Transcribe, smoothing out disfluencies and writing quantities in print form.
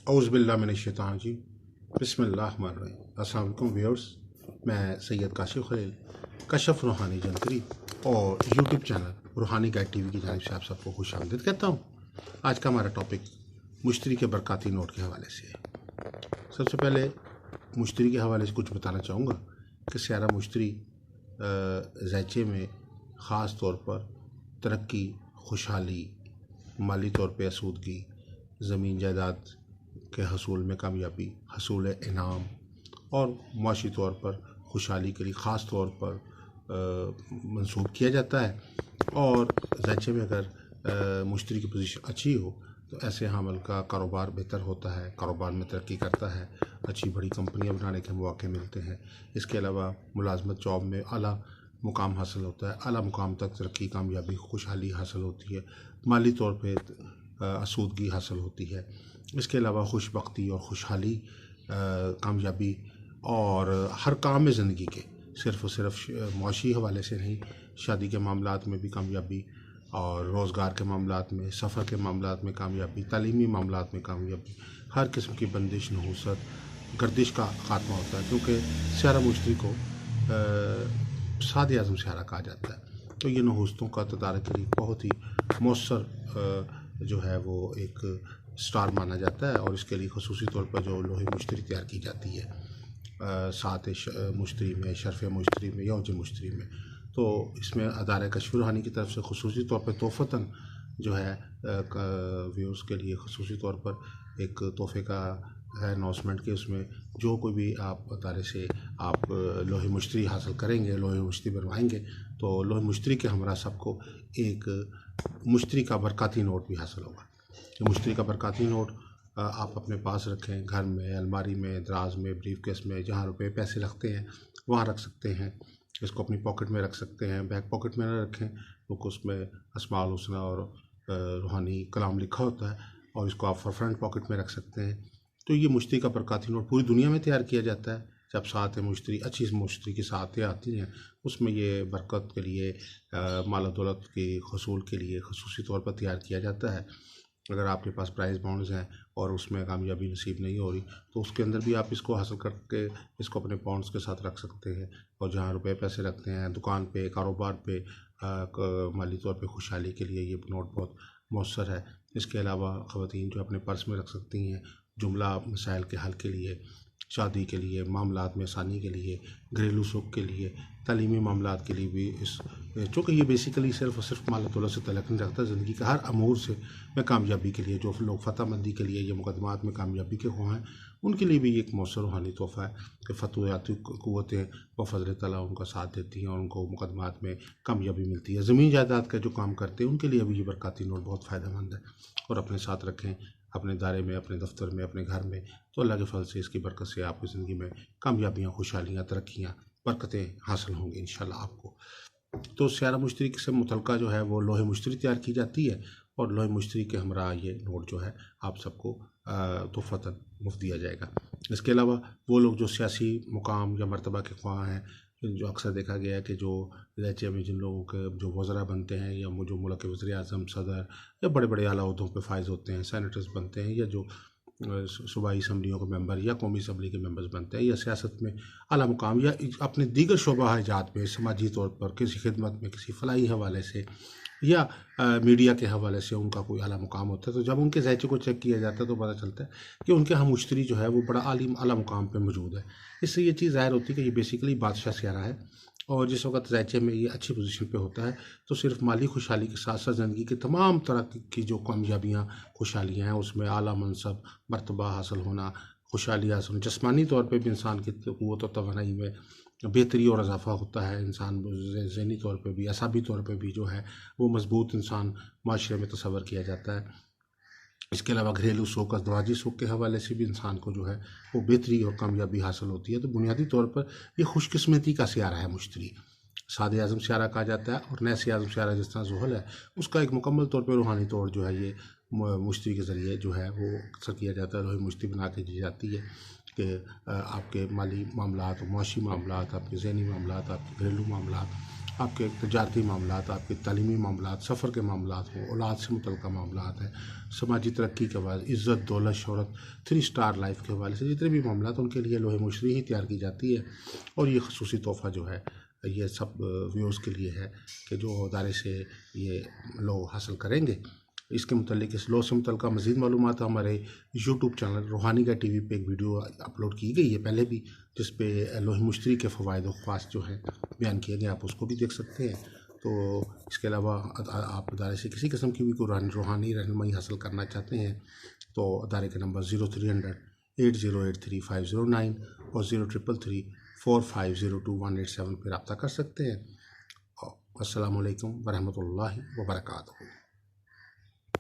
औज़ुबिल्लाहि मिनश्शैतानिर्रजीम बिस्मिल्लाहिर्रहमानिर्रहीम। अस्सलाम वालेकुम व्यूअर्स, मैं सैयद काशिफ खलील कशफ रूहानी जंतरी और यूट्यूब चैनल रूहानी गाइड टीवी की जानिब से आप सबको खुशामदीद कहता हूँ। आज का हमारा टॉपिक मुश्तरी के बरकाती नोट के हवाले से है। सबसे पहले मुश्तरी के हवाले से कुछ बताना चाहूँगा कि स्यारा मुश्तरी ज़ायचे में ख़ास तौर पर तरक्की, खुशहाली, माली तौर पर आसूदगी, ज़मीन जायदाद के हसूल में कामयाबी, हसूल इनाम और माशी तौर पर खुशहाली के लिए ख़ास तौर पर मंसूब किया जाता है। और ज़ायचे में अगर मुश्तरी की पोजीशन अच्छी हो तो ऐसे हामल का कारोबार बेहतर होता है, कारोबार में तरक्की करता है, अच्छी बड़ी कंपनियां बनाने के मौके मिलते हैं। इसके अलावा मुलाजमत जॉब में आला मुकाम हासिल होता है, आला मुकाम तक तरक्की, कामयाबी, खुशहाली हासिल होती है, माली तौर पे आसूदगी हासिल होती है। इसके अलावा खुशबख्ती और खुशहाली, कामयाबी और हर काम में ज़िंदगी के सिर्फ़ और सिर्फ मुआशी हवाले से नहीं, शादी के मामलात में भी कामयाबी और रोज़गार के मामलात में, सफ़र के मामलात में कामयाबी, तालीमी मामलात में कामयाबी, हर किस्म की बंदिश, नहूसत, गर्दिश का ख़ात्मा होता है। क्योंकि स्यारा मुश्तरी को सादे आज़म स्यारा कहा जाता है। तो ये नहूसतों का तदारक के लिए बहुत ही मौसर जो है वो एक स्टार माना जाता है। और इसके लिए खसूसी तौर पर जो लोहे मुश्तरी तैयार की जाती है साथ मुश्तरी में, शर्फ़ मुश्तरी में, यौज मुश्तरी में, तो इसमें अदारे कशफ रूहानी की तरफ से खसूसी तौर पर तोहफ़तन जो है व्यूअर्स के लिए खसूसी तौर पर एक तोहफ़े का है अनाउंसमेंट कि उसमें जो कोई भी आप अदारे से आप लोहे मुश्तरी हासिल करेंगे, लोहे मुश्तरी बनवाएंगे, तो लोहे मुश्तरी के हमरा सबको एक मुश्तरी का बरकाती नोट भी हासिल होगा। ये मुश्तरी का बरकाती नोट आप अपने पास रखें, घर में, अलमारी में, दराज में, ब्रीफ केस में, जहाँ रुपये पैसे रखते हैं वहाँ रख सकते हैं। इसको अपनी पॉकेट में रख सकते हैं, बैक पॉकेट में ना रखें क्योंकि उसमें अस्माउल हुस्ना और रूहानी कलाम लिखा होता है, और इसको आप फ्रंट पॉकेट में रख सकते हैं। तो ये मुश्तरी का बरकाती नोट पूरी दुनिया में तैयार किया जाता है। जब साथ मुश्तरी, अच्छी मुश्तरी की साथें आती हैं, उसमें ये बरकत के लिए, माल दौलत के हसूल के लिए खसूसी तौर पर तैयार किया जाता है। अगर आपके पास प्राइस बॉन्ड्स हैं और उसमें कामयाबी नसीब नहीं हो रही तो उसके अंदर भी आप इसको हासिल करके इसको अपने बॉन्ड्स के साथ रख सकते हैं। और जहाँ रुपए पैसे रखते हैं, दुकान पे, कारोबार पे, माली तौर पे खुशहाली के लिए ये नोट बहुत मौसर है। इसके अलावा ख़वातीन जो अपने पर्स में रख सकती हैं जुमला मसाइल के हल के लिए, शादी के लिए, मामलात में आसानी के लिए, घरेलू सुख के लिए, तालीमी मामलात के लिए भी इस, चूँकि ये बेसिकली सिर्फ़ और सिर्फ माल दौलत से तल्लुक़ नहीं रखता, ज़िंदगी के हर अमूर से में कामयाबी के लिए, जो लोग फ़तहमंदी के लिए या मुकदमात में कामयाबी के ख्वाह हैं, उनके लिए भी ये एक मौसर रूहानी तोहफ़ा है कि फतवायाती क़ुव्वतें व फ़ज़ल तआला उनका साथ देती हैं और उनको मुकदमात में कामयाबी मिलती है। ज़मीन जायदाद का जो काम करते हैं उनके लिए भी ये बरकाती नोट बहुत फ़ायदेमंद है। और अपने साथ रखें, अपने दायरे में, अपने दफ्तर में, अपने घर में, तो अल्लाह के फजल से, इसकी बरकत से आपकी ज़िंदगी में कामयाबियाँ, खुशहालियाँ, तरक्कियाँ, बरकतें हासिल होंगी इंशाल्लाह आपको। तो स्यारा मुश्तरी से मुतल्लिक़ा जो है वो लोहे मुश्तरी तैयार की जाती है और लोहे मुश्तरी के हमरा ये नोट जो है आप सबको तोहफ़तन मुफ्त दिया जाएगा। इसके अलावा वो लोग जो सियासी मुकाम या मर्तबा के ख्वाह हैं, जो अक्सर देखा गया है कि जो ज़ायचे में जिन लोगों के जो वज़रा बनते हैं या जो मुल्क के वज़ीर-ए-आज़म, सदर या बड़े बड़े आला ओहदों पे फाइज़ होते हैं, सेनेटर्स बनते हैं, या जो सूबाई असम्बलियों के मेंबर या कौमी असम्बली के मेंबर्स बनते हैं, या सियासत में आला मुकाम या अपने दीगर शोबा इजात में समाजी तौर पर किसी खिदमत में, किसी फलाही हवाले से या मीडिया के हवाले से उनका कोई आला मुकाम होता है, तो जब उनके ज़ायचे को चेक किया जाता है तो पता चलता है कि उनके यहाँ मुश्तरी जो है वो बड़ा आला मुकाम पर मौजूद है। इससे ये चीज़ ज़ाहिर होती है कि ये बेसिकली बादशाह स्यारा है। और जिस वक्त ज़ायचे में ये अच्छी पोजीशन पे होता है तो सिर्फ माली खुशहाली के साथ साथ ज़िंदगी की तमाम तरह की जो कामयाबियाँ, खुशहालियाँ हैं, उसमें आला मनसब, मर्तबा हासिल होना, खुशहाली हासिल होना, जिस्मानी तौर पे भी इंसान की क़ुव्वत और तवानाई में बेहतरी और इजाफ़ा होता है। इंसान ज़हनी तौर पे भी, असाबी तौर पे भी जो है वो मजबूत इंसान माशरे में तस्वर किया जाता है। इसके अलावा घरेलू सुख, अज़दवाजी सुख के हवाले से भी इंसान को जो है वो बेहतरी और कामयाबी हासिल होती है। तो बुनियादी तौर पर ये खुशकिस्मती का स्यारा है मुश्तरी। सादे आज़म स्यारा कहा जाता है और नैसे आज़म स्यारा जिस तरह ज़ुहल है, उसका एक मुकम्मल तौर पर रूहानी तौर जो है ये मुश्तरी के ज़रिए जो है वो अक्सर किया जाता है। लोहे मुश्तरी बना के दी जाती है कि आपके माली मामलात, मुआशी मामलात, आपके ज़हनी मामलात, आपके घरेलू मामलात आपके तजारती मामलात, आपके तालीमी मामलात, सफ़र के मामलात हों, औलाद से मुतल्लिक़ मामलात हैं, समाजी तरक्की के हवाले, इज़्ज़त, दौलत, शोहरत, 3 स्टार लाइफ के हवाले से जितने भी मामलात उनके लिए लोहे मुशतरी ही तैयार की जाती है। और ये खसूसी तोहफ़ा जो है ये सब व्यूअर्स के लिए है कि जो अदारे से ये लो हासिल करेंगे। इसके मुतल्लिक़, इस लो से मुतल्लिक़ मज़ीद मालूमात हमारे यूट्यूब चैनल रूहानी गाइड टीवी पे एक वीडियो अपलोड की गई है पहले भी, जिस पे लोहे मुश्तरी के फ़वाइद और ख़वास जो हैं बयान किए गए, आप उसको भी देख सकते हैं। तो इसके अलावा आप अदारे से किसी किस्म की भी कोई रूहानी रहनुमाई हासिल करना चाहते हैं तो अदारे के नंबर 0300 8083 509 और 0333 4502 187 पर रब्ता कर सकते हैं। अस्सलामु अलैकुम वरहमतुल्लाहि वबरकातुहू।